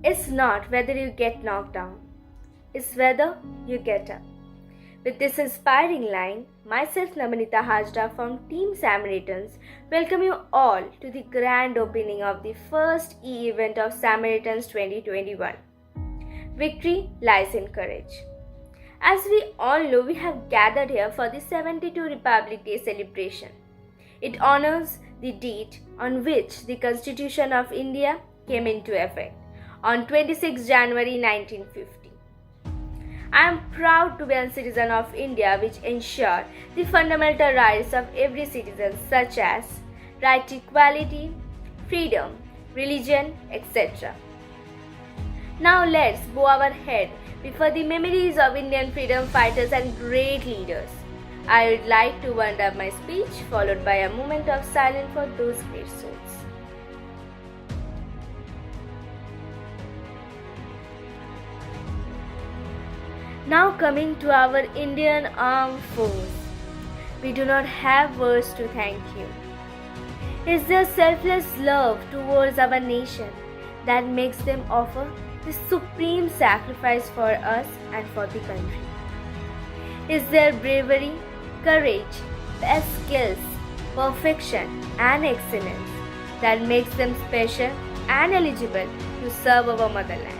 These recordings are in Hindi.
It's not whether you get knocked down, it's whether you get up. With this inspiring line, myself Namanita Hajda from Team Samaritans welcome you all to the grand opening of the first e-event of Samaritans 2021. Victory lies in courage. As we all know, we have gathered here for the 72 Republic Day celebration. It honors the date on which the Constitution of India came into effect on 26 January 1950. I am proud to be a citizen of India which ensure the fundamental rights of every citizen such as right to equality, freedom, religion, etc. Now let's bow our head before the memories of Indian freedom fighters and great leaders. I would like to wind up my speech followed by a moment of silence for those great souls. Now coming to our Indian Armed Force, we do not have words to thank you. It's their selfless love towards our nation that makes them offer the supreme sacrifice for us and for the country. It's their bravery, courage, best skills, perfection and excellence that makes them special and eligible to serve our motherland.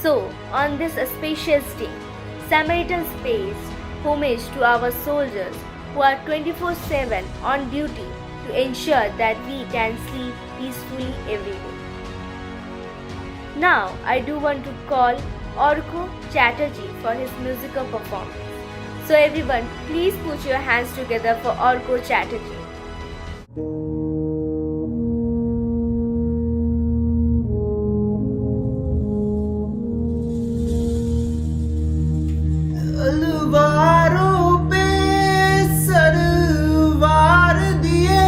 So, on this auspicious day, Samaritans pays homage to our soldiers who are 24/7 on duty to ensure that we can sleep peacefully every day. Now, I do want to call Orko Chatterjee for his musical performance. So everyone, please put your hands together for Orko Chatterjee. तलवारों पे सरवार दिए,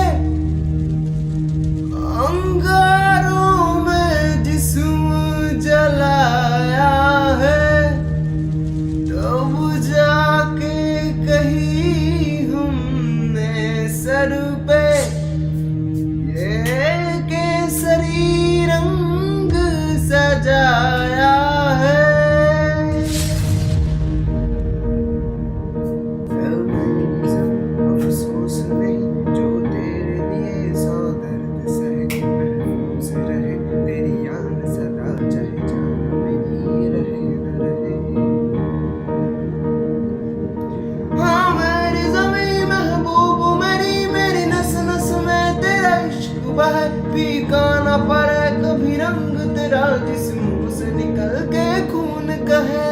अंगारों में जिस्म जलाया है, तब जाके कहीं हमने सर पे ये केसरी रंग सजाया है। अफसोस नहीं जो तेरे लिए सौ दर्द सहे, महफूज रहे तेरी याद सदा, चाहे जान मेरी रहे न रहे। हाँ मेरी ज़मीं महबूब मेरी, मेरी नस नस में तेरा इश्क बहे, फीका न पड़े कभी रंग तेरा जिस्म से निकल के खून कहे।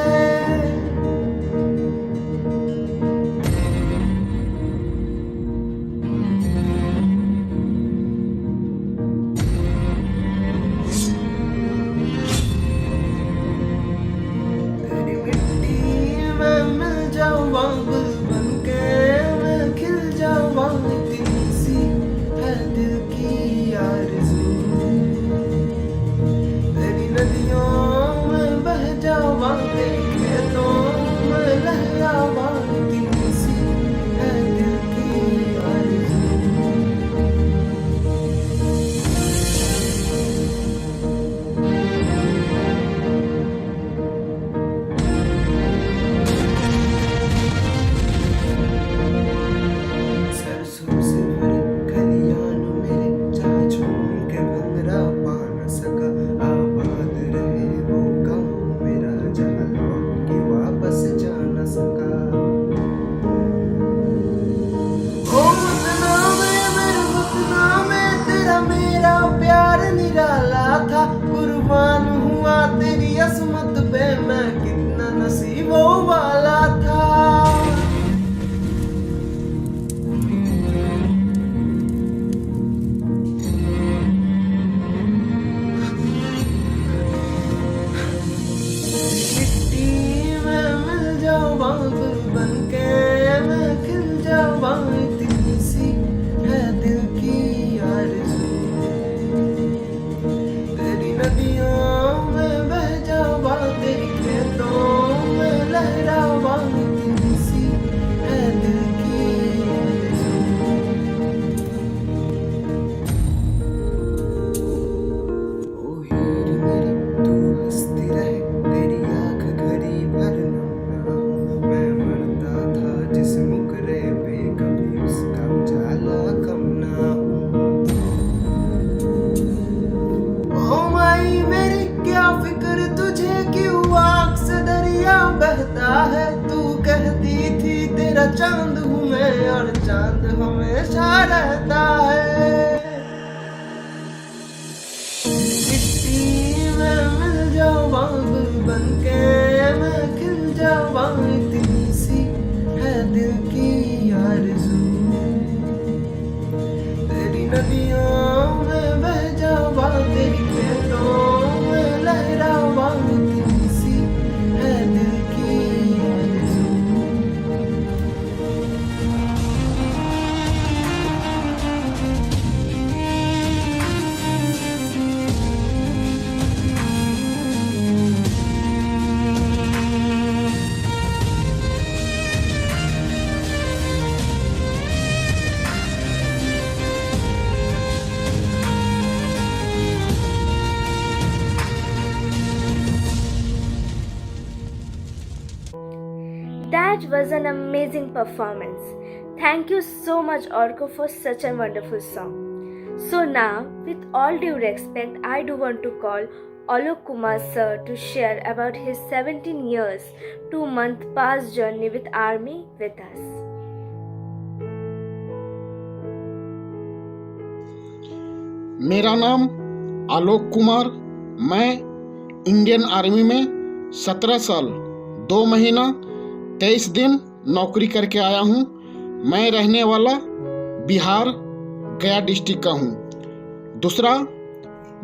गुल बनके मैं खिल जाऊँ, इतनी सी है दिल की आरज़ू। तेरी नदियों में बह जाऊँ, तेरी खेतों में लहराऊँ, इतनी सी है दिल की आरज़ू। सरसों से भरे खलियान मेरे, जहाँ झूम के भंगरा पा न सका, आबाद रहे वो गाँव मेरा, जहाँ लौट के वापस जा न सका। ओ वतना में मेरे वतना में तेरा मेरा प्यार निराला था, कुर्बान हुआ तेरी असमत पे मैं, कितना नसीबों वाला था। मिट्टी में मिल जाऊँ, गुल बनके मैं खिल जाऊँ, इतनी सी है दिल की आरज़ू। चांद हूँ मैं और चांद हमेशा रहता है। मिट्टी में मिल जाऊँ गुल बनके मैं खिल जाऊँ, इतनी सी है दिल की आरज़ू। तेरी नदियों में बह जाऊँ, तेरी खेतों में लहराऊँ, इतनी सी है दिल की आरज़ू। That was an amazing performance. Thank you so much, Orko, for such a wonderful song. So now, with all due respect, I do want to call Alok Kumar sir to share about his 17 years, 2-month past journey with Army with us. मेरा नाम आलोक कुमार, मैं इंडियन आर्मी में 17 साल 2 महीना 23 दिन नौकरी करके आया हूँ। मैं रहने वाला बिहार गया डिस्ट्रिक्ट का हूँ। दूसरा,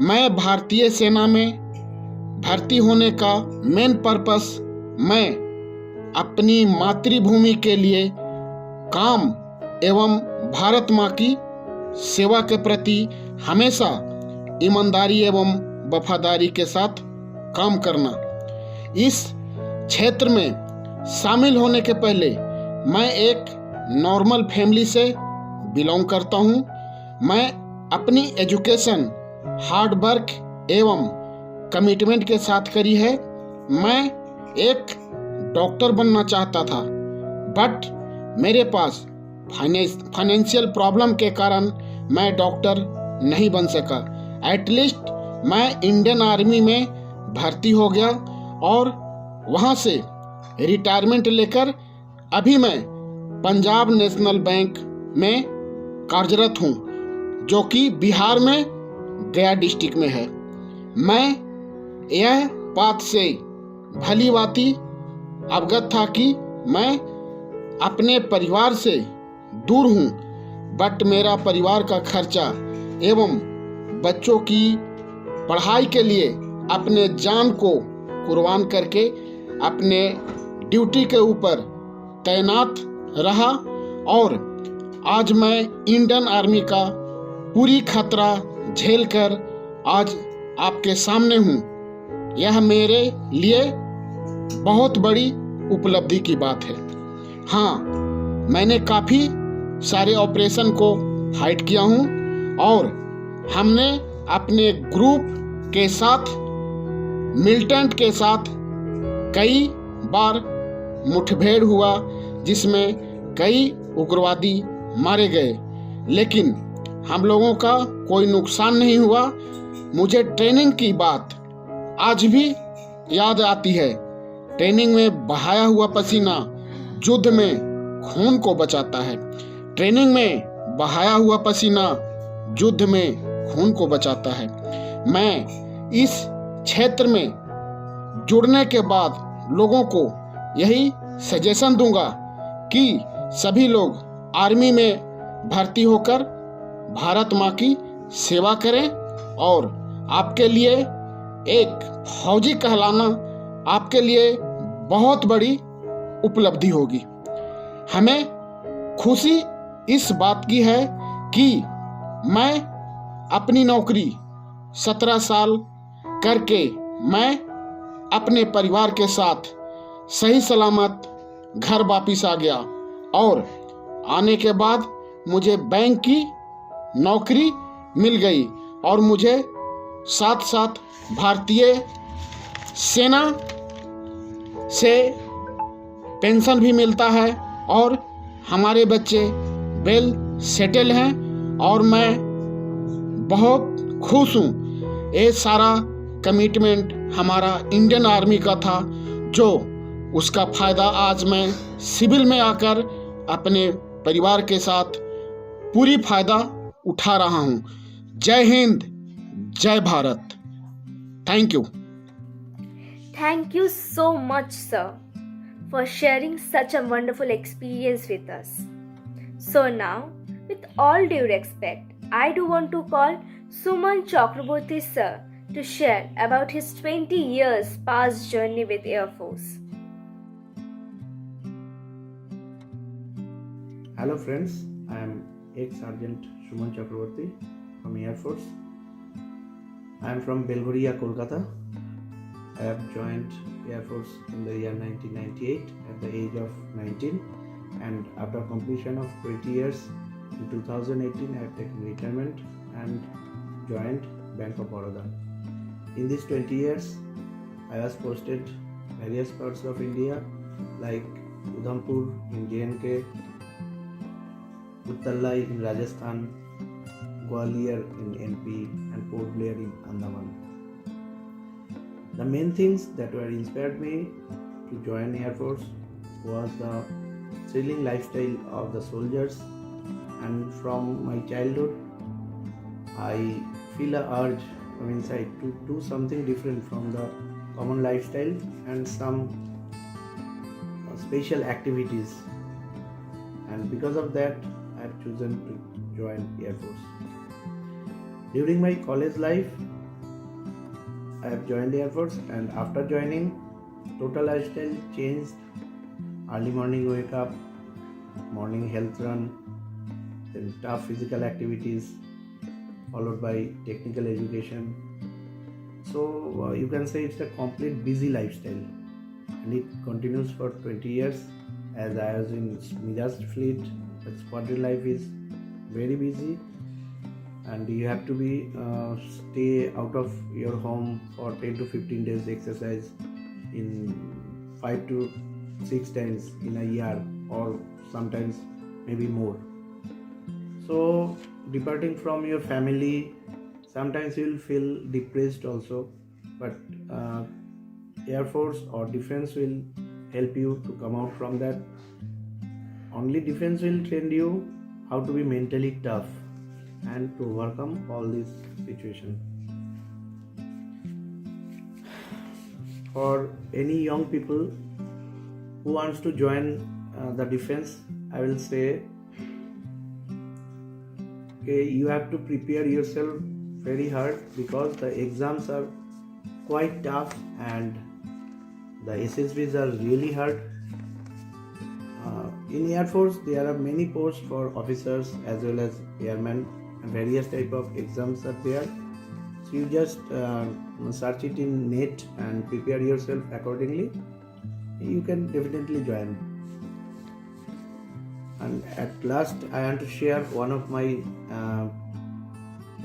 मैं भारतीय सेना में भर्ती होने का मेन पर्पस मैं अपनी मातृभूमि के लिए काम एवं भारत माँ की सेवा के प्रति हमेशा ईमानदारी एवं वफादारी के साथ काम करना। इस क्षेत्र में शामिल होने के पहले मैं एक नॉर्मल फैमिली से बिलोंग करता हूँ। मैं अपनी एजुकेशन हार्ड वर्क एवं कमिटमेंट के साथ करी है। मैं एक डॉक्टर बनना चाहता था, बट मेरे पास फाइनेंशियल प्रॉब्लम के कारण मैं डॉक्टर नहीं बन सका। एटलीस्ट मैं इंडियन आर्मी में भर्ती हो गया और वहाँ से रिटायरमेंट लेकर अभी मैं पंजाब नेशनल बैंक में कार्यरत हूँ, जो कि बिहार में गया डिस्ट्रिक्ट में है। मैं यह बात से भली भांति अवगत था कि मैं अपने परिवार से दूर हूँ, बट मेरा परिवार का खर्चा एवं बच्चों की पढ़ाई के लिए अपने जान को कुर्बान करके अपने ड्यूटी के ऊपर तैनात रहा और आज मैं इंडियन आर्मी का पूरी खतरा झेलकर आज आपके सामने हूँ। यह मेरे लिए बहुत बड़ी उपलब्धि की बात है। हाँ, मैंने काफ़ी सारे ऑपरेशन को फाइट किया हूँ और हमने अपने ग्रुप के साथ मिलिटेंट के साथ कई बार मुठभेड़ हुआ, जिसमें कई उग्रवादी मारे गए, लेकिन हम लोगों का कोई नुकसान नहीं हुआ। मुझे ट्रेनिंग की बात आज भी याद आती है। ट्रेनिंग में बहाया हुआ पसीना युद्ध में खून को बचाता है। ट्रेनिंग में बहाया हुआ पसीना युद्ध में खून को बचाता है। मैं इस क्षेत्र में जुड़ने के बाद लोगों को यही सजेशन दूंगा कि सभी लोग आर्मी में भर्ती होकर भारत माँ की सेवा करें और आपके लिए एक फौजी कहलाना आपके लिए बहुत बड़ी उपलब्धि होगी। हमें खुशी इस बात की है कि मैं अपनी नौकरी 17 साल करके मैं अपने परिवार के साथ सही सलामत घर वापिस आ गया और आने के बाद मुझे बैंक की नौकरी मिल गई और मुझे साथ साथ भारतीय सेना से पेंशन भी मिलता है और हमारे बच्चे वेल सेटल हैं और मैं बहुत खुश हूँ। ये सारा कमिटमेंट हमारा इंडियन आर्मी का था, जो उसका फ़ायदा आज मैं सिविल में आकर अपने परिवार के साथ पूरी फायदा उठा रहा हूँ। जय हिंद, जय Bharat. Thank you. Thank you so much, sir, for sharing such a wonderful experience with us. So now, with all due respect, I do want to call Suman Chakraborty sir to share about his 20 years past journey with Air Force. Hello friends, I am ex-Sergeant Suman Chakraborty from Air Force. I am from Belghoria, Kolkata. I have joined Air Force in the year 1998 at the age of 19, and after completion of 20 years in 2018 I have taken retirement and joined Bank of Baroda. In these 20 years I was posted various parts of India like Udhampur in JNK, Uttalai in Rajasthan, Gwalior in NP and Port Blair in Andaman. The main things that were inspired me to join Air Force was the thrilling lifestyle of the soldiers, and from my childhood I feel a urge from inside to do something different from the common lifestyle and some special activities, and because of that I have chosen to join Air Force. During my college life I have joined the Air Force, and after joining, total lifestyle changed. Early morning wake up, morning health run, then tough physical activities, followed by technical education. So you can say it's a complete busy lifestyle, and it continues for 20 years. As I was in Mirage fleet, but squadron life is very busy, and you have to be stay out of your home for 10 to 15 days exercise in 5 to 6 times in a year, or sometimes maybe more. So departing from your family, sometimes you will feel depressed also, but Air Force or defense will help you to come out from that. Only defense will train you how to be mentally tough and to overcome all these situations. For any young people who wants to join the defense, I will say, okay, you have to prepare yourself very hard because the exams are quite tough and the SSBs are really hard. In Air Force, there are many posts for officers as well as airmen. Various type of exams are there, so you just search it in net and prepare yourself accordingly. You can definitely join. And at last I want to share one of my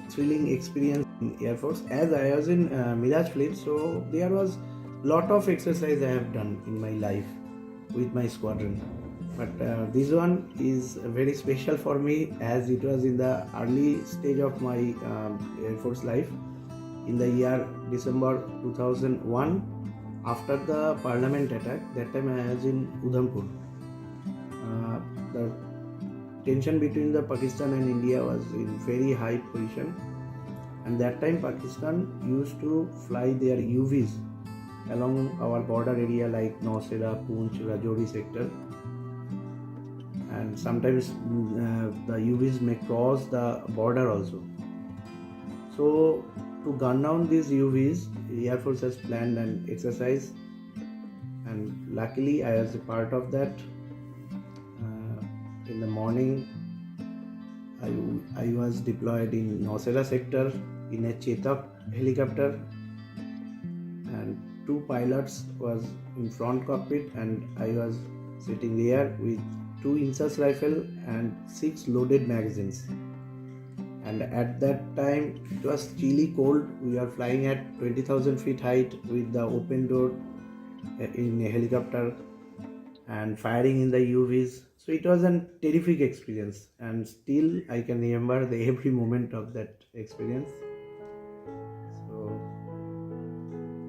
thrilling experience in Air Force. As I was in Mirage fleet, so there was lot of exercise I have done in my life with my squadron. But this one is very special for me as it was in the early stage of my Air Force life. In the year December 2001, after the Parliament attack, that time I was in Udhampur. The tension between the Pakistan and India was in very high position, and that time Pakistan used to fly their UVs along our border area like Nausera, Poonch, Rajouri sector. And sometimes the UVs may cross the border also. So to gun down these UVs, the Air Force has planned an exercise, and luckily I was a part of that. In the morning, I was deployed in Nausera sector in a Chetak helicopter, and 2 pilots was in front cockpit, and I was sitting there with 2 inches rifle and 6 loaded magazines. And at that time it was chilly cold. We are flying at 20,000 feet height with the open door in a helicopter and firing in the UVs. So it was a terrific experience, and still I can remember the every moment of that experience. So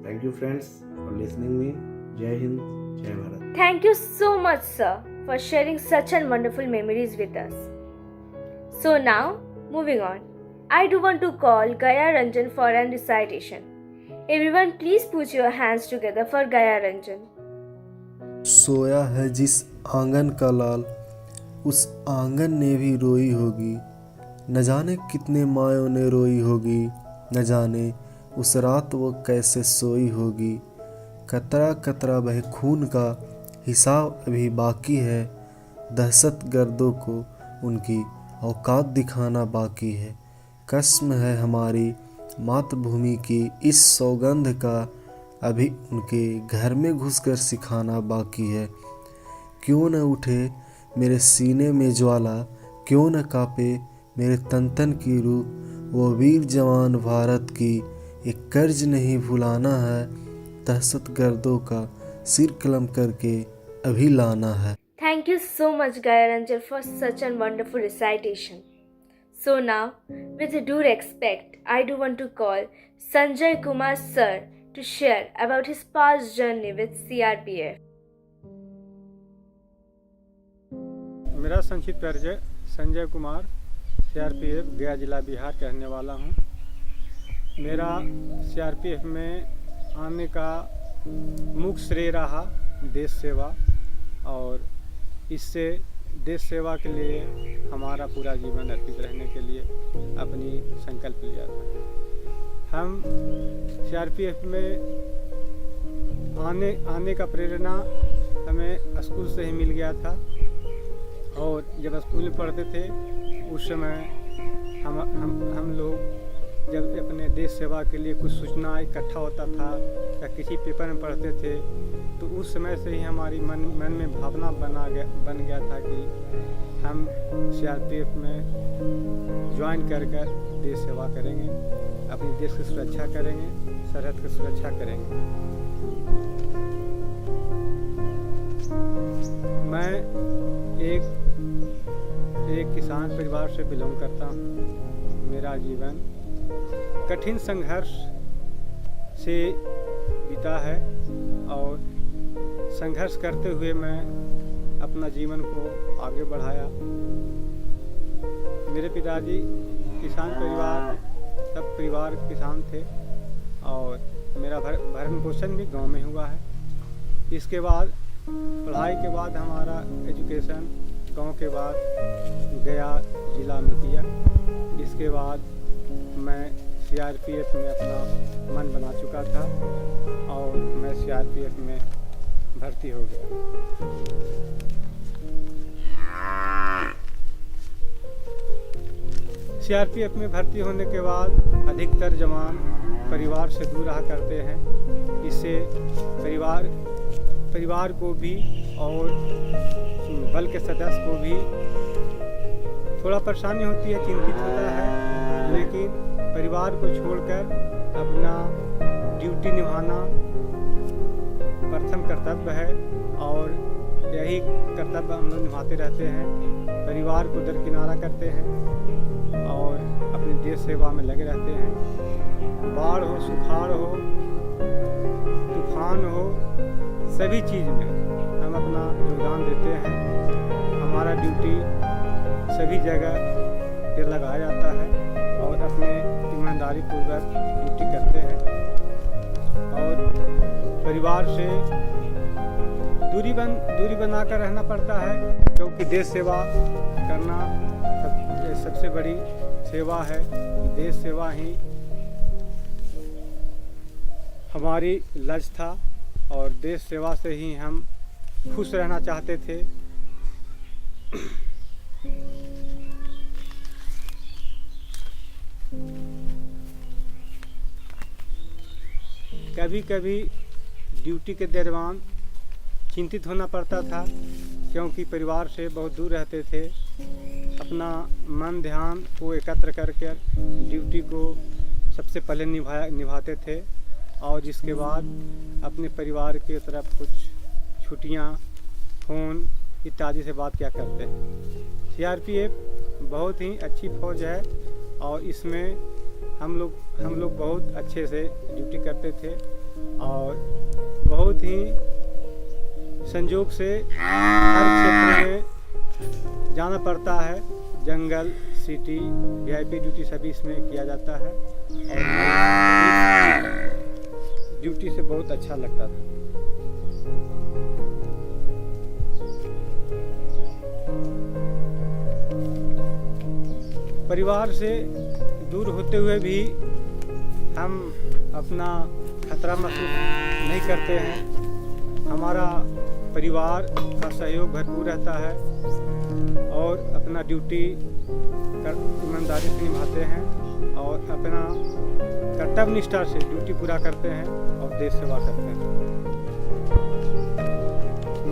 thank you friends for listening me. Jai Hind, Jai Bharat. Thank you so much, sir, for sharing such and wonderful memories with us. So now, moving on, I do want to call Gaya Ranjan for an recitation. Everyone please put your hands together for Gaya Ranjan. सोया है जिस आंगन का लाल, उस आंगन ने भी रोई होगी। न जाने कितने मायों ने रोई होगी, न जाने उस रात वो कैसे सोई होगी। कतरा कतरा बहे खून का हिसाब अभी बाकी है, दहशत गर्दों को उनकी औकात दिखाना बाकी है। कसम है हमारी मातृभूमि की इस सौगंध का, अभी उनके घर में घुसकर सिखाना बाकी है। क्यों न उठे मेरे सीने में ज्वाला, क्यों न कांपे मेरे तन तन की रूह, वो वीर जवान भारत की एक कर्ज नहीं भुलाना है। दहशत गर्दों का सिर कलम करके अभी लाना है। Thank you so much Gaya Ranjan for such a wonderful recitation. So now, with due respect, I do want to call Sanjay Kumar sir to share about his past journey with CRPF. मेरा संक्षिप्त परिचय संजय कुमार, CRPF गया जिला बिहार का रहने वाला हूँ। मेरा CRPF में आने का मुख्य श्रेय रहा देश सेवा, और इससे देश सेवा के लिए हमारा पूरा जीवन अर्पित रहने के लिए अपनी संकल्प लिया था। हम CRPF में आने का प्रेरणा हमें स्कूल से ही मिल गया था, और जब स्कूल में पढ़ते थे उस समय हम लोग जब अपने देश सेवा के लिए कुछ सूचना इकट्ठा होता था या किसी पेपर में पढ़ते थे, तो उस समय से ही हमारी मन में भावना बन गया था कि हम CRPF में ज्वाइन कर देश सेवा करेंगे, अपने देश की सुरक्षा करेंगे, सरहद की सुरक्षा करेंगे। मैं एक किसान परिवार से बिलोंग करता हूँ। मेरा जीवन कठिन संघर्ष से बीता है, और संघर्ष करते हुए मैं अपना जीवन को आगे बढ़ाया। मेरे पिताजी किसान परिवार, सब परिवार किसान थे, और मेरा भरण पोषण भी गांव में हुआ है। इसके बाद पढ़ाई के बाद हमारा एजुकेशन गांव के बाद गया जिला में किया। इसके बाद मैं CRPF में अपना मन बना चुका था, और मैं CRPF में भर्ती हो गया। CRPF में भर्ती होने के बाद अधिकतर जवान परिवार से दूर रहा करते हैं। इससे परिवार को भी और बल के सदस्य को भी थोड़ा परेशानी होती है, चिंतित होता है, लेकिन परिवार को छोड़कर अपना ड्यूटी निभाना प्रथम कर्तव्य है, और यही कर्तव्य हम लोग निभाते रहते हैं। परिवार को दरकिनारा करते हैं और अपनी देश सेवा में लगे रहते हैं। बाढ़ हो, सुखाड़ हो, तूफान हो, सभी चीज़ में हम अपना योगदान देते हैं। हमारा ड्यूटी सभी जगह पे लगाया जाता है, और अपने ईमानदारी पूर्वक ड्यूटी करते हैं, और परिवार से दूरी बनाकर रहना पड़ता है, क्योंकि देश सेवा करना सबसे बड़ी सेवा है। देश सेवा ही हमारी लक्ष्य था, और देश सेवा से ही हम खुश रहना चाहते थे। कभी कभी ड्यूटी के दौरान चिंतित होना पड़ता था, क्योंकि परिवार से बहुत दूर रहते थे। अपना मन ध्यान को एकत्र करके ड्यूटी को सबसे पहले निभाते थे, और जिसके बाद अपने परिवार के तरफ कुछ छुट्टियां, फ़ोन इत्यादि से बात किया करते हैं। CRPF बहुत ही अच्छी फौज है, और इसमें हम लोग बहुत अच्छे से ड्यूटी करते थे, और बहुत ही संयोग से हर क्षेत्र में जाना पड़ता है। जंगल, सिटी, वीआईपी ड्यूटी सभी इसमें किया जाता है और इस ड्यूटी से बहुत अच्छा लगता था। परिवार से दूर होते हुए भी हम अपना खतरा महसूस नहीं करते हैं। हमारा परिवार का सहयोग भरपूर रहता है और अपना ड्यूटी ईमानदारी से निभाते हैं और अपना कर्तव्य निष्ठा से ड्यूटी पूरा करते हैं और देश सेवा करते हैं।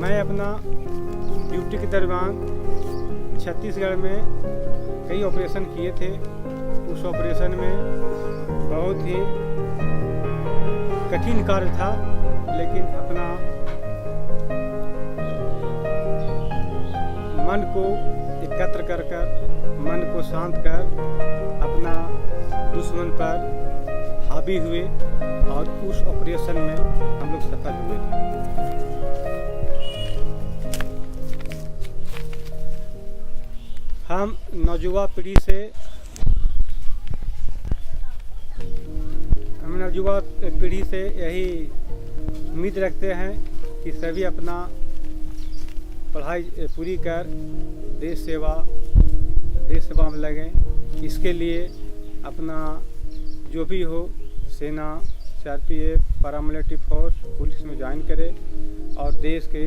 मैं अपना ड्यूटी के दरमियान छत्तीसगढ़ में कई ऑपरेशन किए थे। उस ऑपरेशन में बहुत ही कठिन कार्य था, लेकिन अपना मन को एकत्र कर मन को शांत कर अपना दुश्मन पर हावी हुए और उस ऑपरेशन में हम लोग सफल हुए। हम नौजवान पीढ़ी से यही उम्मीद रखते हैं कि सभी अपना पढ़ाई पूरी कर देश सेवा में लगें। इसके लिए अपना जो भी हो, सेना, सीआरपीएफ, पैरामिलिट्री फोर्स, पुलिस में ज्वाइन करें और देश के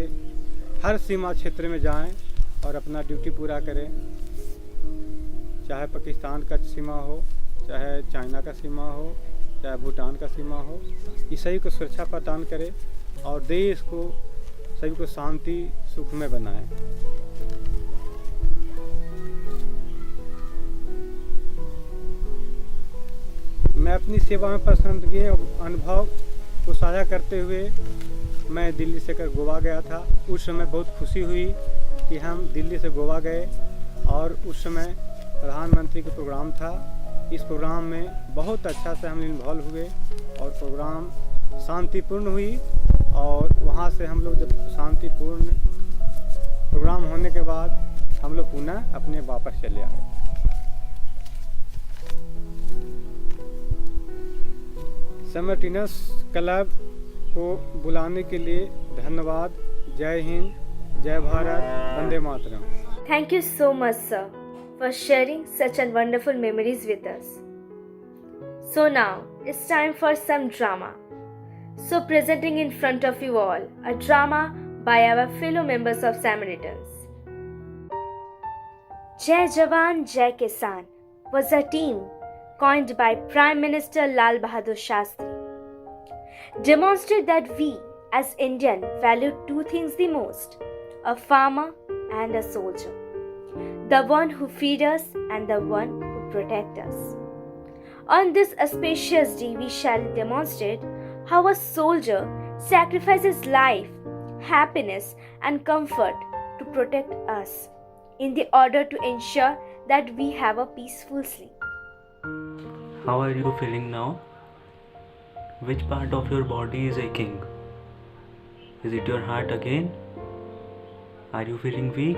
हर सीमा क्षेत्र में जाएं और अपना ड्यूटी पूरा करें। चाहे पाकिस्तान का सीमा हो, चाहे चाइना का सीमा हो, चाहे भूटान का सीमा हो, ये सभी को सुरक्षा प्रदान करें और देश को सभी को शांति सुखमय बनाएं। मैं अपनी सेवा में पसंदगी और अनुभव को साझा करते हुए मैं दिल्ली से कर गोवा गया था। उस समय बहुत खुशी हुई कि हम दिल्ली से गोवा गए और उस समय प्रधानमंत्री का प्रोग्राम था। इस प्रोग्राम में बहुत अच्छा से हम इन्वॉल्व हुए और प्रोग्राम शांतिपूर्ण हुई और वहाँ से हम लोग जब शांतिपूर्ण प्रोग्राम होने के बाद हम लोग पुनः अपने वापस चले आए। समरटीनस क्लब को बुलाने के लिए धन्यवाद। जय हिंद, जय Bharat, Vande Mataram. Thank you so much, sir, for sharing such a wonderful memories with us. So now, it's time for some drama. So presenting in front of you all, a drama by our fellow members of Samaritans. Jai Jawan, Jai Kisan was a team coined by Prime Minister Lal Bahadur Shastri. Demonstrate that we as Indian value two things the most, a farmer and a soldier. The one who feeds us and the one who protects us. On this auspicious day, we shall demonstrate how a soldier sacrifices life, happiness, and comfort to protect us in the order to ensure that we have a peaceful sleep. How are you feeling now? Which part of your body is aching? Is it your heart again? Are you feeling weak?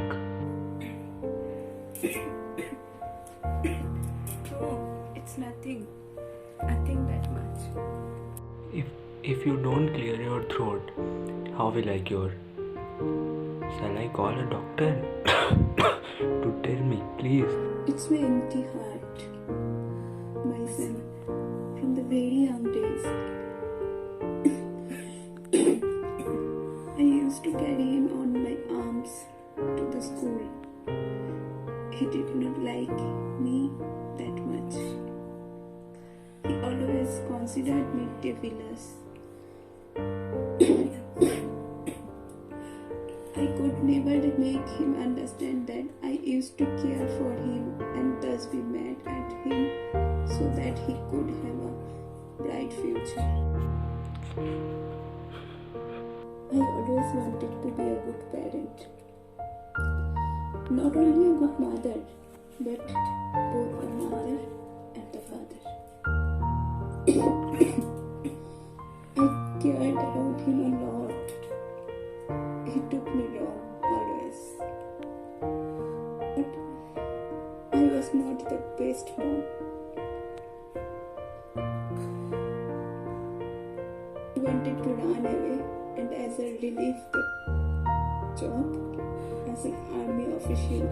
Oh, it's nothing that much. If you don't clear your throat, how will I cure? Shall I call a doctor? To tell me, please. It's my empty heart, my son, from the very young days. I used to carry him on my arms to the school. He did not like me that much. He always considered me devilish. I could never make him understand that I used to care for him and thus be mad at him so that he could have a bright future. I always wanted to be a good parent. Not only a good mother, but both a mother and a father. I cared about him a lot. He took me wrong always. But I was not the best mom. I wanted to run away and as a relief the job as an army official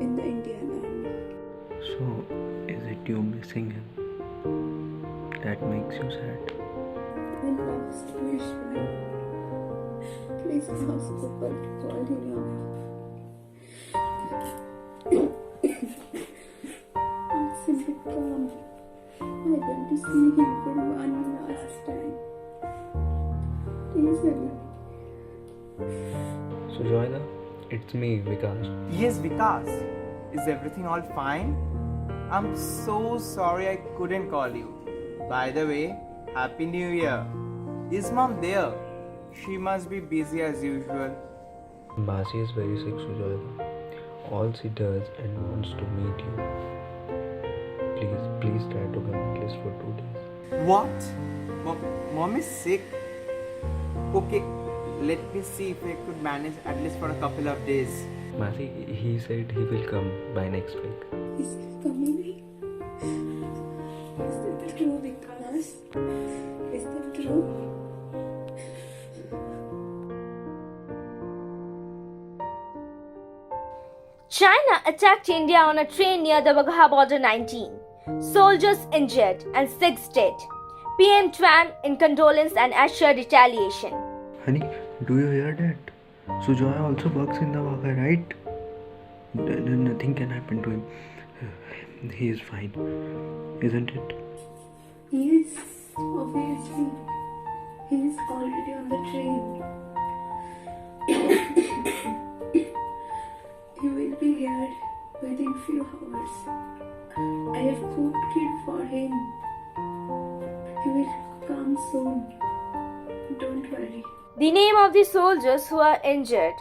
in the Indian Army. So, is it you missing him that makes you sad? The last wish, man. Please ask Gopal to call him up. Ask him to come. I want to see him for one last time. Please, Ali. So, Joyda, it's me, Vikas. Yes, Vikas. Is everything all fine? I'm so sorry I couldn't call you. By the way, Happy New Year. Is mom there? She must be busy as usual. Basi is very sick, Sujoyda. All she does and wants to meet you. Please try to come at least for 2 days. What? Mom is sick? Okay, let me see if I could manage at least for a couple of days. Masi, he said he will come by next week. Is he coming? Is that true, Vikas? Is that true? China attacked India on a train near the Wagah border 19. Soldiers injured and 6 dead. PM Tran in condolence and assured retaliation. Honey, do you hear that? Sujoy also works in the Wagah, right? Nothing can happen to him. He is fine, isn't it? Yes, obviously. He is already on the train. He will be here within few hours. I have cooked it for him. He will come soon. Don't worry. The name of the soldiers who are injured: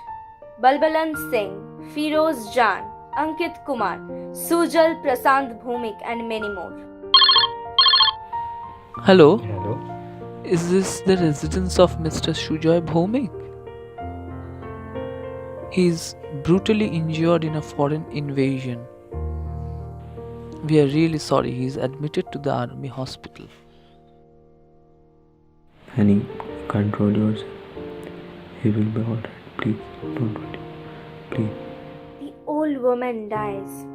Balbalan Singh, Firoz Jan, Ankit Kumar, Sujal Prasant Bhumik, and many more. Hello, Hello? is this the residence of Mr. Sujoy Bhomik? He is brutally injured in a foreign invasion. We are really sorry. He is admitted to the army hospital. Honey, control yourself. He will be alright. Please, don't worry. Please. The old woman dies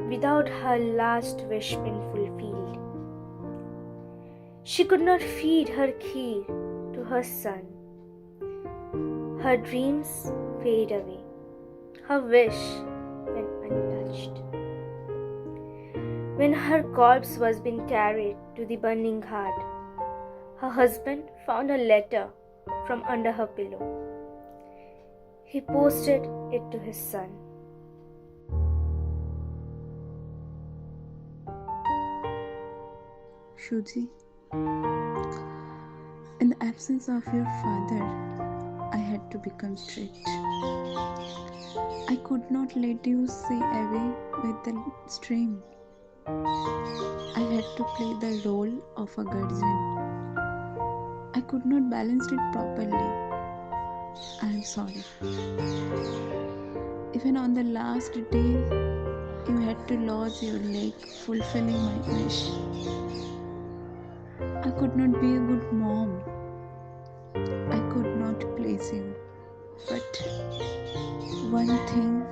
without her last wish being fulfilled. She could not feed her kheer to her son. Her dreams fade away. Her wish went untouched. When her corpse was being carried to the burning ghat, her husband found a letter from under her pillow. He posted it to his son. Shuji, in the absence of your father, I had to become strict. I could not let you stay away with the stream. I had to play the role of a guardian. I could not balance it properly. I am sorry. Even on the last day, you had to lose your leg, fulfilling my wish. I could not be a good mom. I could not please you. But one thing,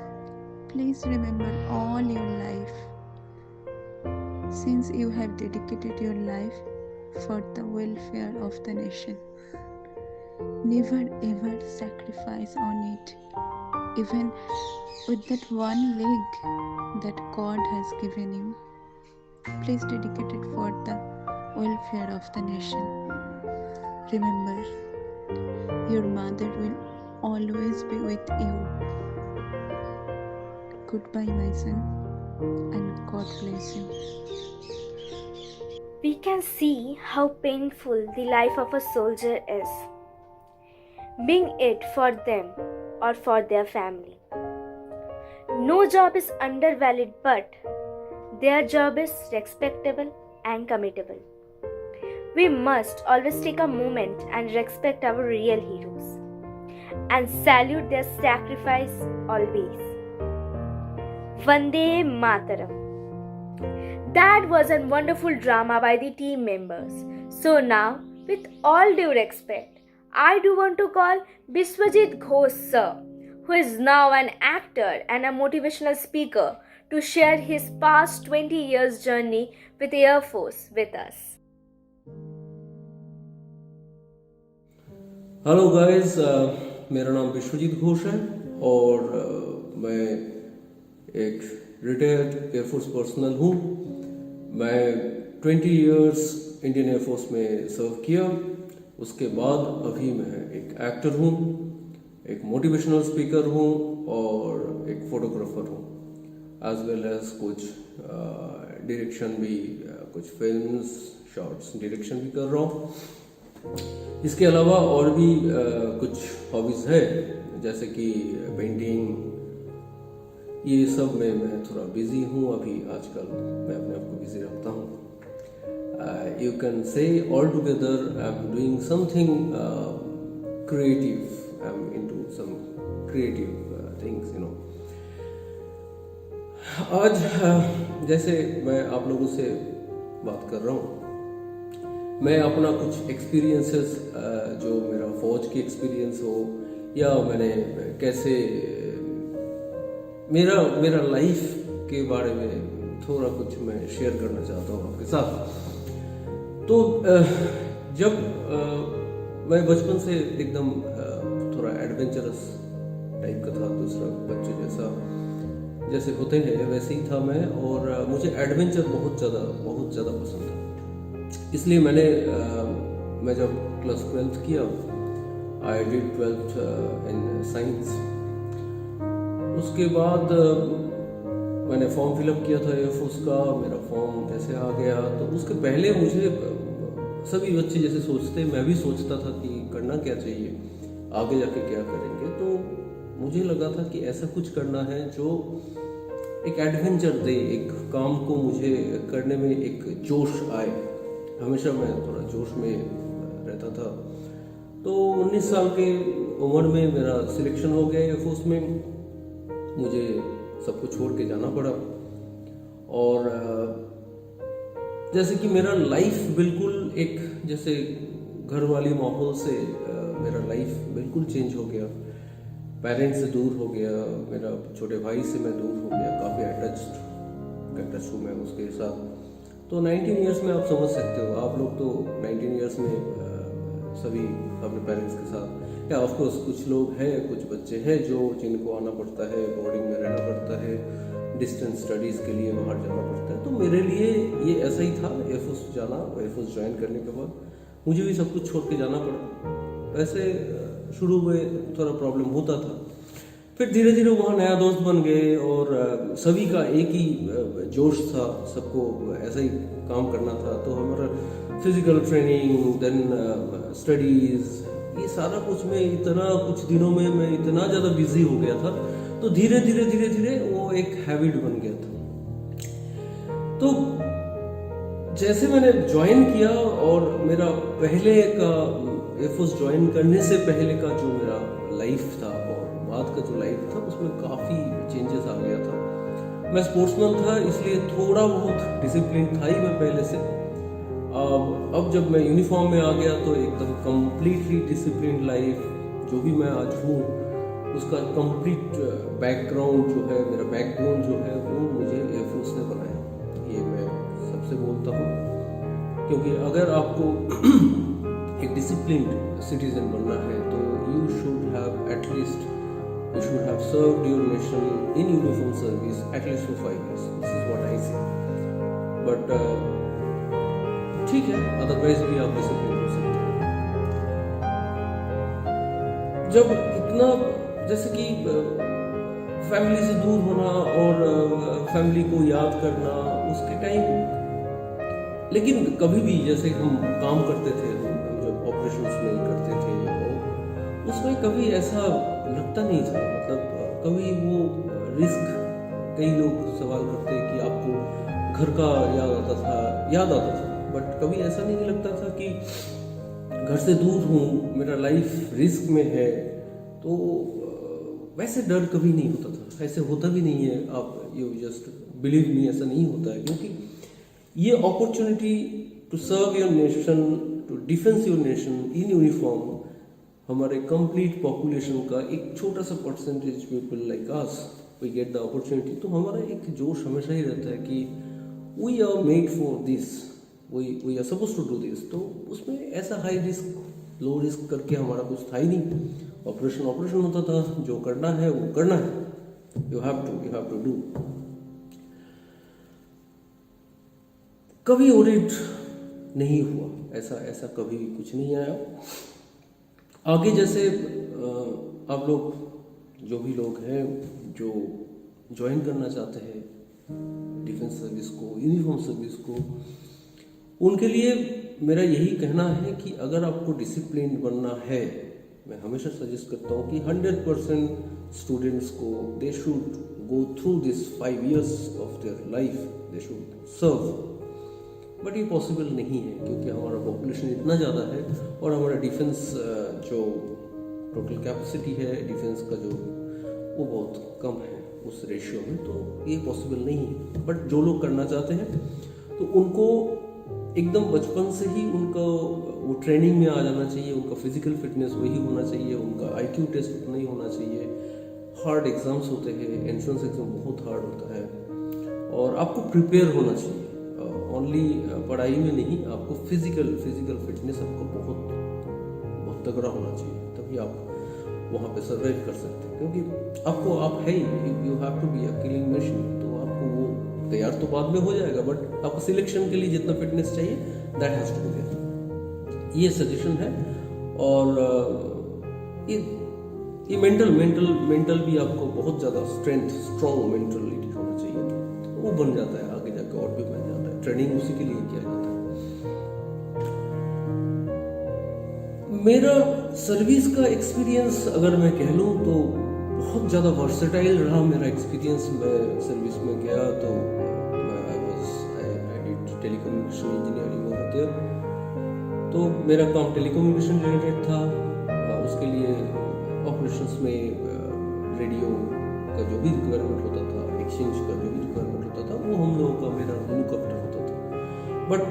please remember all your life. Since you have dedicated your life for the welfare of the nation, never ever sacrifice on it. Even with that one leg that God has given you, please dedicate it for the welfare of the nation. Remember, your mother will always be with you. Goodbye, my son, and God bless you. We can see how painful the life of a soldier is, being it for them or for their family. No job is undervalued, but their job is respectable and committable. We must always take a moment and respect our real heroes. and salute their sacrifice always. Vande Mataram. That was a wonderful drama by the team members. So now, with all due respect, I do want to call Biswajit Ghosh sir, who is now an actor and a motivational speaker, to share his past 20 years journey with Air Force with us. Hello guys, मेरा नाम विश्वजीत घोष है और मैं एक रिटायर्ड एयरफोर्स पर्सनल हूँ। मैं 20 इयर्स इंडियन एयरफोर्स में सर्व किया। उसके बाद अभी मैं एक एक्टर हूँ, एक मोटिवेशनल स्पीकर हूँ और एक फोटोग्राफर हूँ, एज वेल एज कुछ डायरेक्शन भी, कुछ फिल्म्स शॉर्ट्स डायरेक्शन भी कर रहा हूँ। इसके अलावा और भी कुछ हॉबीज़ है, जैसे कि पेंटिंग, ये सब में मैं थोड़ा बिजी हूँ अभी आजकल। मैं अपने आप को बिजी रखता हूँ। You can say all together I am doing something creative, I am into some creative things, you know. आज जैसे मैं आप लोगों से बात कर रहा हूँ, मैं अपना कुछ एक्सपीरियंसेस, जो मेरा फौज की एक्सपीरियंस हो या मैंने कैसे मेरा लाइफ के बारे में थोड़ा कुछ मैं शेयर करना चाहता हूँ आपके साथ। तो जब मैं बचपन से एकदम थोड़ा एडवेंचरस टाइप का था, दूसरा बच्चे जैसे होते हैं वैसे ही था मैं, और मुझे एडवेंचर बहुत ज़्यादा पसंद था। इसलिए मैं जब क्लास 12th किया, I did 12th in science. उसके बाद मैंने फॉर्म फिलअप किया था एयरफोर्स का, मेरा फॉर्म जैसे आ गया तो उसके पहले मुझे सभी बच्चे जैसे सोचते, मैं भी सोचता था कि करना क्या चाहिए, आगे जाके क्या करेंगे। तो मुझे लगा था कि ऐसा कुछ करना है जो एक एडवेंचर दे, एक काम को मुझे करने में एक जोश आए। हमेशा मैं थोड़ा जोश में रहता था। तो 19 साल के उम्र में मेरा सिलेक्शन हो गया एयरफोर्स में। मुझे सब कुछ छोड़ के जाना पड़ा, और जैसे कि मेरा लाइफ बिल्कुल एक जैसे घर वाली माहौल से मेरा लाइफ बिल्कुल चेंज हो गया। पेरेंट्स से दूर हो गया, मेरा छोटे भाई से मैं दूर हो गया, काफ़ी अटैच हूँ मैं उसके साथ। तो 19 इयर्स में आप समझ सकते हो, आप लोग तो 19 इयर्स में सभी अपने पेरेंट्स के साथ, या ऑफकोर्स कुछ लोग हैं, कुछ बच्चे हैं जिनको आना पड़ता है, बोर्डिंग में रहना पड़ता है, डिस्टेंस स्टडीज़ के लिए बाहर जाना पड़ता है। तो मेरे लिए ये ऐसा ही था, एयरफोर्स जाना। एयरफोर्स ज्वाइन करने के बाद मुझे भी सब कुछ छोड़ के जाना पड़ा। वैसे शुरू में थोड़ा प्रॉब्लम होता था, फिर धीरे धीरे वहाँ नया दोस्त बन गए, और सभी का एक ही जोश था, सबको ऐसा ही काम करना था। तो हमारा फिजिकल ट्रेनिंग, देन स्टडीज़, ये सारा कुछ में इतना कुछ दिनों में मैं इतना ज़्यादा बिजी हो गया था। तो धीरे धीरे वो एक हैबिट बन गया था। तो जैसे मैंने ज्वाइन किया, और मेरा पहले का एयरफोर्स ज्वाइन करने से पहले का जो मेरा लाइफ था और बाद का जो लाइफ था, उसमें काफ़ी चेंजेस आ गया था। मैं स्पोर्ट्समैन था, इसलिए थोड़ा बहुत डिसिप्लिन था ही मैं पहले से। अब जब मैं यूनिफॉर्म में आ गया तो एकदम कम्प्लीटली डिसिप्लिन लाइफ, जो भी मैं आज हूँ उसका कंप्लीट बैकग्राउंड जो है, मेरा बैकबोन जो है, वो मुझे एयरफोर्स ने बनाया। ये मैं सबसे बोलता हूँ, क्योंकि अगर आपको एक डिसिप्लिन्ड सिटीजन बनना है तो you should have served your nation in uniform service at least for 5 years. This is what I say. But ठीक है, अदरवाइज भी आप डिसिप्लिन हो सकते हैं। जब इतना जैसे कि फैमिली से दूर होना और फैमिली को याद करना उसके टाइम, लेकिन कभी भी जैसे हम काम करते थे, हम जब ऑपरेशंस में करते थे, उसमें कभी ऐसा लगता नहीं था, मतलब कभी वो रिस्क, कई लोग सवाल करते हैं कि आपको घर का याद आता था, बट कभी ऐसा नहीं लगता था कि घर से दूर हूँ, मेरा लाइफ रिस्क में है, तो वैसे डर कभी नहीं होता था, ऐसे होता भी नहीं है। आप यू जस्ट बिलीव मी, ऐसा नहीं होता है, क्योंकि ये opportunity to serve your nation, to defence your nation in uniform, हमारे कंप्लीट पॉपुलेशन का एक छोटा सा percentage people like us we get the opportunity. तो हमारा एक जोश हमेशा ही रहता है कि we are made for this, we are suppose to do this. तो उसमें ऐसा हाई रिस्क लो रिस्क करके हमारा कुछ था ही नहीं। ऑपरेशन होता था, जो करना है वो करना है, यू हैव टू डू। कभी ऑडिट नहीं हुआ, ऐसा कभी कुछ नहीं आया। आगे जैसे आप लोग जो भी लोग हैं जो ज्वाइन करना चाहते हैं डिफेंस सर्विस को, यूनिफॉर्म सर्विस को, उनके लिए मेरा यही कहना है कि अगर आपको डिसिप्लिन बनना है, मैं हमेशा सजेस्ट करता हूँ कि 100% स्टूडेंट्स को they should go through this 5 years of their life, they should serve. But ये पॉसिबल नहीं है क्योंकि हमारा पॉपुलेशन इतना ज़्यादा है और हमारा डिफेंस जो टोटल कैपेसिटी है डिफेंस का जो, वो बहुत कम है उस रेशियो में, तो ये पॉसिबल नहीं है। बट जो लोग करना चाहते हैं तो उनको एकदम बचपन से ही उनका वो ट्रेनिंग में आ जाना चाहिए, उनका फिजिकल फिटनेस वही होना चाहिए, उनका IQ टेस्ट उतना ही होना चाहिए। हार्ड एग्जाम्स होते हैं, एंट्रेंस एग्जाम बहुत हार्ड होता है, और आपको प्रिपेयर होना चाहिए। ओनली पढ़ाई में नहीं, आपको फिजिकल फिटनेस आपको बहुत तगड़ा होना चाहिए, तभी आप वहाँ पे सर्वाइव कर सकते हैं। क्योंकि आप है ही, you have to be a killing machine, तो आपको वो तैयार तो बाद में हो जाएगा, बट आपको सिलेक्शन के लिए जितना फिटनेस चाहिए that has to be there. ये सजेशन है। और ये मेंटल भी आपको बहुत ज़्यादा स्ट्रॉन्ग मेंटलिटी होना चाहिए, तो वो बन जाता है आगे जाकर, और भी बन जाता है। ट्रेनिंग उसी के लिए किया जाता है। मेरा सर्विस का एक्सपीरियंस अगर मैं कह लूँ तो बहुत ज़्यादा वर्सेटाइल रहा मेरा एक्सपीरियंस। मैं सर्विस में गया तो I did telecommunication engineering over there, तो मेरा काम टेलीकम्युनिकेशन रिलेटेड था। उसके लिए ऑपरेशंस में रेडियो का जो भी रिक्वायरमेंट होता था, एक्सचेंज का जो भी रिक्वायरमेंट होता था, वो हम लोगों का मेरा लुकअफ्टर होता था। बट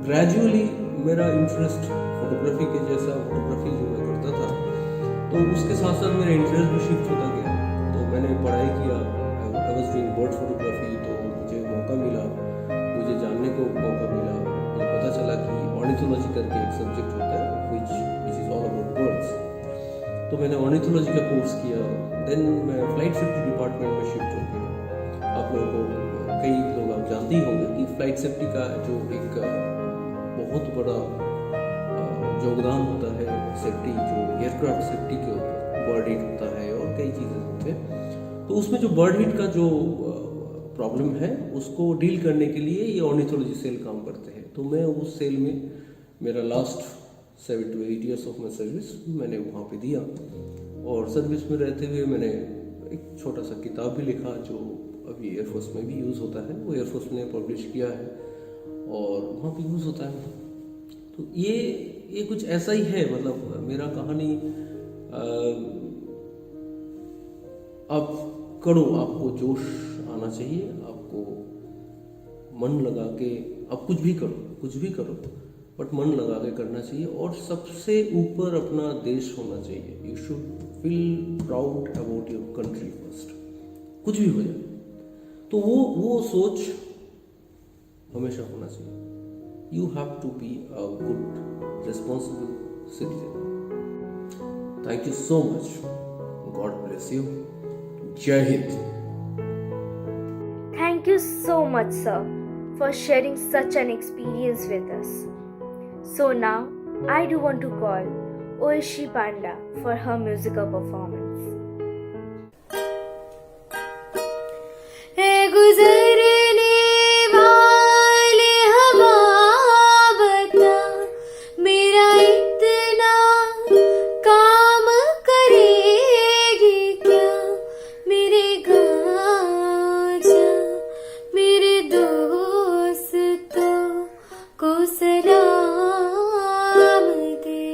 ग्रेजुअली मेरा इंटरेस्ट फोटोग्राफी के जैसा, फोटोग्राफी जो मैं करता था, तो उसके साथ साथ मेरा इंटरेस्ट भी शिफ्ट होता गया। तो मैंने पढ़ाई किया, I was doing bird photography, तो मुझे मौका मिला, मुझे जानने को मौका मिला, मुझे पता चला कि ऑर्निथोलॉजी करके एक सब्जेक्ट होता है which is all about birds. तो मैंने ऑर्निथोलॉजी का कोर्स किया। देन मैं फ्लाइट सेफ्टी डिपार्टमेंट में शिफ्ट हो गया। आप लोगों को कई लोग आप जानते ही होंगे कि फ्लाइट सेफ्टी का जो एक बहुत बड़ा योगदान होता है सेफ्टी, जो एयरक्राफ्ट सेफ्टी के ऊपर, बर्ड हिट होता है और कई चीज़ें होते हैं। तो उसमें जो बर्ड हिट का जो प्रॉब्लम है उसको डील करने के लिए ये ऑर्निथोलॉजी सेल काम करते हैं। तो मैं उस सेल में मेरा last 7 to 8 years of my service मैंने वहाँ पे दिया। और सर्विस में रहते हुए मैंने एक छोटा सा किताब भी लिखा जो अभी एयरफोर्स में भी यूज़ होता है, वो एयरफोर्स ने पब्लिश किया है और वहाँ पे यूज़ होता है। तो ये कुछ ऐसा ही है, मतलब मेरा कहानी। आप करो, आपको जोश आना चाहिए, आपको मन लगा के आप कुछ भी करो, बट मन लगा के करना चाहिए। और सबसे ऊपर अपना देश होना चाहिए। You should feel proud about your country first. कुछ भी हो जाए तो वो सोच हमेशा होना चाहिए। You have to be a good responsible citizen. Thank you so much. God bless you. जय Hind. Thank you so much, sir, for sharing such an experience with us. So now, I do want to call Oishi Panda for her musical performance. गुजरने वाले हवा बता, मेरा इतना काम करेगी क्या? मेरे गाँव जा, मेरे दोस्तों को सलाम दे।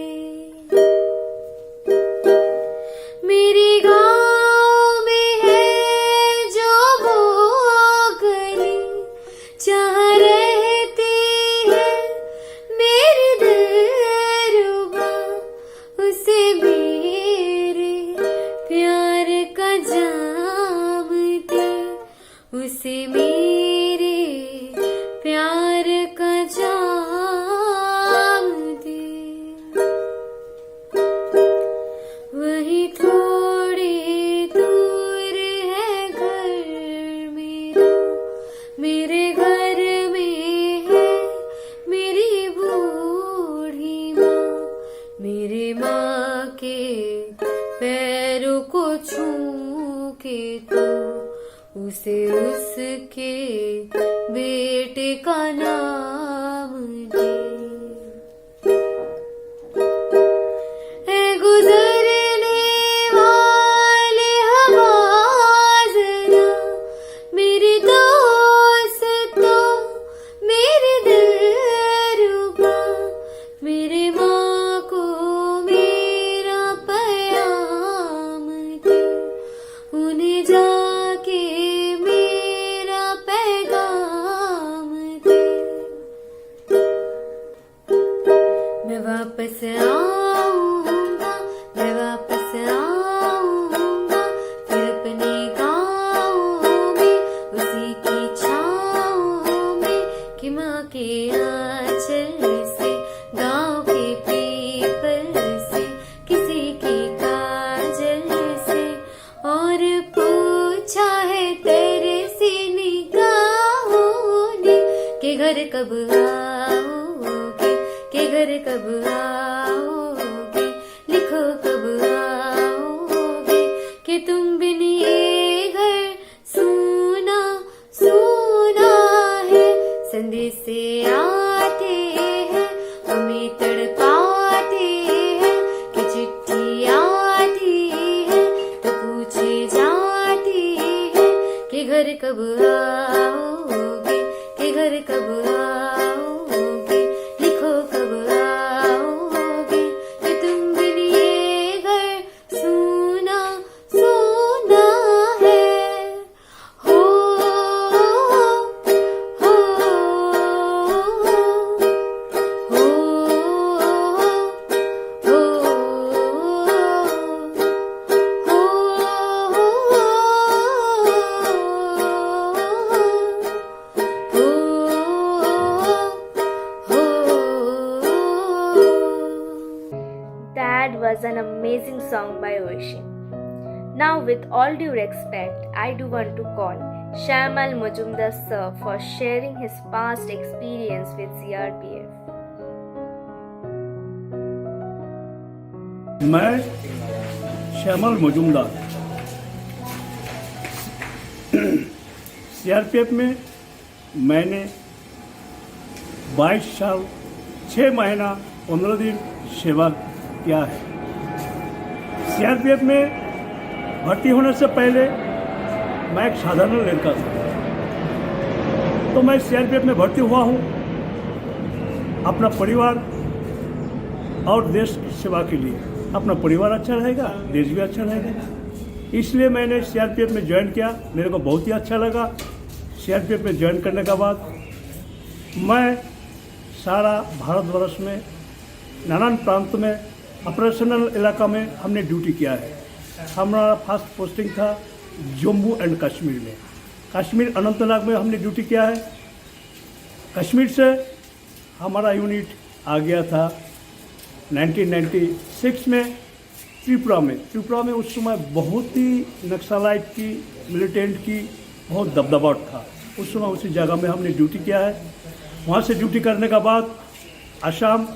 उसे उसके बेटे का नाम दे। ऐ गुजरने वाले हवा जरा मेरे दोस्तों मेरे दिलरुबा, मेरे माँ को मेरा पैगाम दे, उन्हें जाके मेरा पैगाम दे। मैं वापस आऊंगा, मैं वापस आऊंगा, फिर अपने गाँव में उसी की छाँव में, कि माँ के आंचल से गाँव के पीपल से किसी की काजल से, और पूछा है तेरे सी निगाहों ने कि घर कब आओगे, कि घर कब आओगे, लिखो कब आओगे, कि तुम बिन ये घर सूना सूना है। संदेश से आते हैं हमें तड़पाते हैं, कि चिट्ठी आती है तो पूछे जाती है कि घर कब आओगे, कि घर कब आओगे, लिखो कब आओगे, कि तुम बिन ये घर सूना सूना है। हो हो That was an amazing song by Oisin. Now, with all due respect, I do want to call Shyamal Majumdar sir for sharing his past experience with CRPF. मैं श्यामल मजुमदार सीआरपीएफ में मैंने 22 साल 6 महीना 15 दिन सेवा किया है। सीआरपीएफ में भर्ती होने से पहले मैं एक साधारण लड़का था, तो मैं सीआरपीएफ में भर्ती हुआ हूँ अपना परिवार और देश की सेवा के लिए। अपना परिवार अच्छा रहेगा, देश भी अच्छा रहेगा, इसलिए मैंने सीआरपीएफ में ज्वाइन किया। मेरे को बहुत ही अच्छा लगा। सीआरपीएफ में ज्वाइन करने के बाद मैं सारा भारतवर्ष में नानान प्रांत में ऑपरेशनल इलाका में हमने ड्यूटी किया है। हमारा फर्स्ट पोस्टिंग था जम्मू एंड कश्मीर में। कश्मीर अनंतनाग में हमने ड्यूटी किया है। कश्मीर से हमारा यूनिट आ गया था 1996 में त्रिपुरा में। त्रिपुरा में उस समय बहुत ही नक्सलाइट की, मिलिटेंट की बहुत दबदबाट था। उस समय उसी जगह में हमने ड्यूटी किया है। वहाँ से ड्यूटी करने के बाद असम,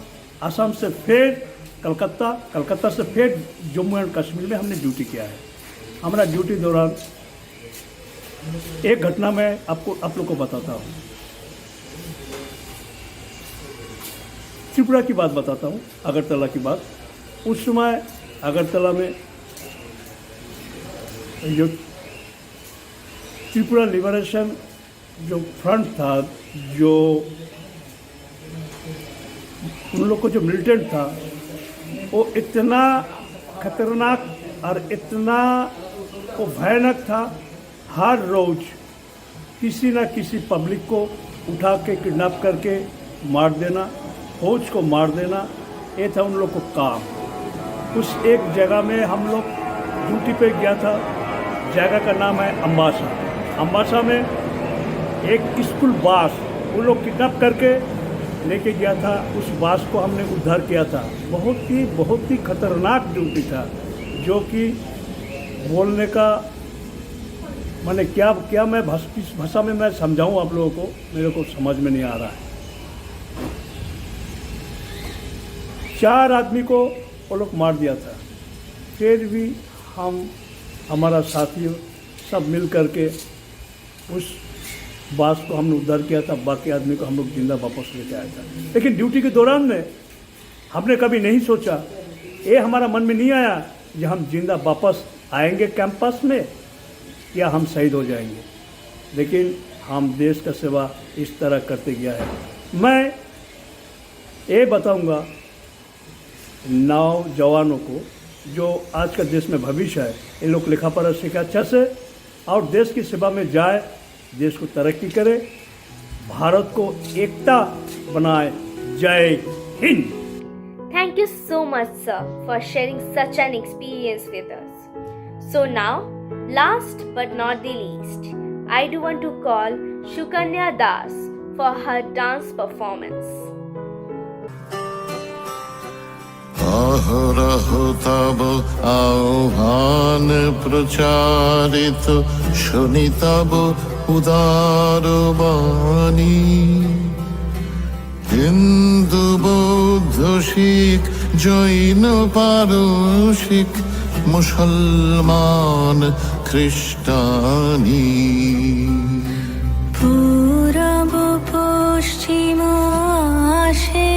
असम से फिर कलकत्ता, कलकत्ता से फिर जम्मू एंड कश्मीर में हमने ड्यूटी किया है। हमारा ड्यूटी दौरान एक घटना मैं आप लोग को बताता हूँ। त्रिपुरा की बात बताता हूँ, अगरतला की बात। उस समय अगरतला में जो त्रिपुरा लिबरेशन जो फ्रंट था, जो उन लोग को जो मिलिटेंट था, वो इतना खतरनाक और इतना वो भयानक था। हर रोज़ किसी न किसी पब्लिक को उठा के किडनैप करके मार देना, फौज को मार देना, ये था उन लोग को काम। उस एक जगह में हम लोग ड्यूटी पे गया था। जगह का नाम है अम्बासा। अम्बासा में एक स्कूल बस वो लोग किडनैप करके लेके गया था। उस बस को हमने उद्धार किया था। बहुत ही खतरनाक ड्यूटी था, जो कि बोलने का मैंने क्या मैं किस भाषा में मैं समझाऊं आप लोगों को, मेरे को समझ में नहीं आ रहा है। 4 आदमी को वो लोग मार दिया था। फिर भी हमारा साथी सब मिल करके उस बास को हमने उद्धार किया था, बाकी आदमी को हम लोग जिंदा वापस लेके आया था। लेकिन ड्यूटी के दौरान में हमने कभी नहीं सोचा, ये हमारा मन में नहीं आया कि हम जिंदा वापस आएंगे कैंपस में या हम शहीद हो जाएंगे। लेकिन हम देश का सेवा इस तरह करते गया है। मैं ये बताऊंगा नौजवानों को, जो आज का देश में भविष्य है, इन लोग लिखा पढ़ा सीखा अच्छा से और देश की सेवा में जाए, देश को तरक्की करे, भारत को एकता बनाए। जय Hind. Thank you so much, sir, for sharing such an experience with us. So now, last but not the least, I do want to call Shukanya Das for her dance performance. অহরহ তব আহ্বান প্রচারিত, শুনি তব উদার বাণী। হিন্দু বৌদ্ধ শিখ জৈন পারসিক, মুসলমান খ্রিস্টানি। পূরব পশ্চিম আসে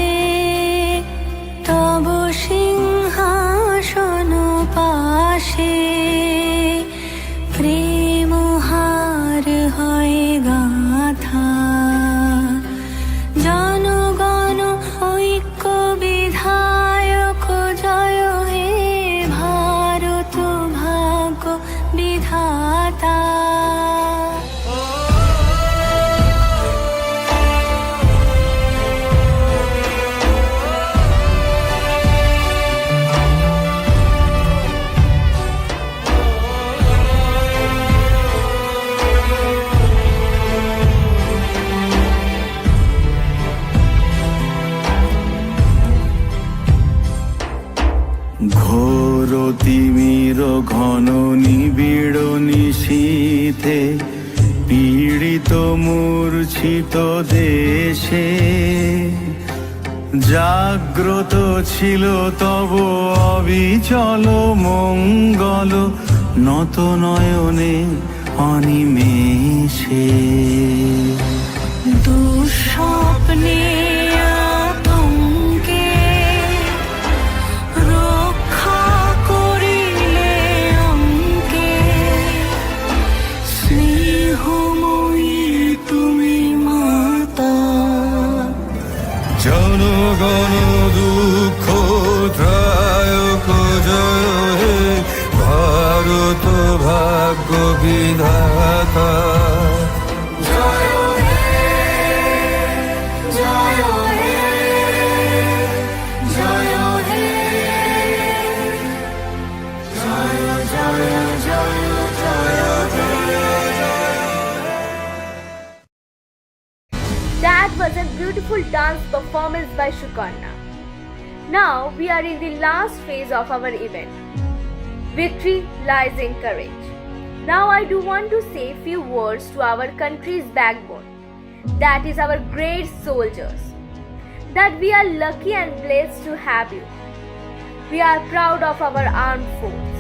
তব সিংহাসন পাশে, প্রেম হার হয় গাথা, জনগণ ঐক্য বিধায়ক জয় হে ভারত ভাগ্য বিধাতা। ঘোর তিমির ঘন নিবিড় নিশীথে, পীড়িত মূর্ছিত দেশে, জাগ্রত ছিল তব অবিচল মঙ্গল, নত নয়নে অনিমেষে। দুঃস্বপ্নে জনগণ দুঃখ ত্রায়ক জয় হে ভারত ভাগ্য বিধাতা। জয় হে জয় হে জয় হে জয় জয় জয় জয় হে। That was a beautiful dance performance by Shukanya. Now we are in the last phase of our event. Victory lies in courage. Now I do want to say few words to our country's backbone, that is our great soldiers, that we are lucky and blessed to have you. We are proud of our armed force.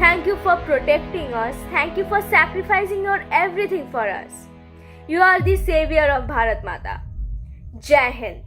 Thank you for protecting us. Thank you for sacrificing your everything for us. You are the savior of Bharat Mata. Jai Hind.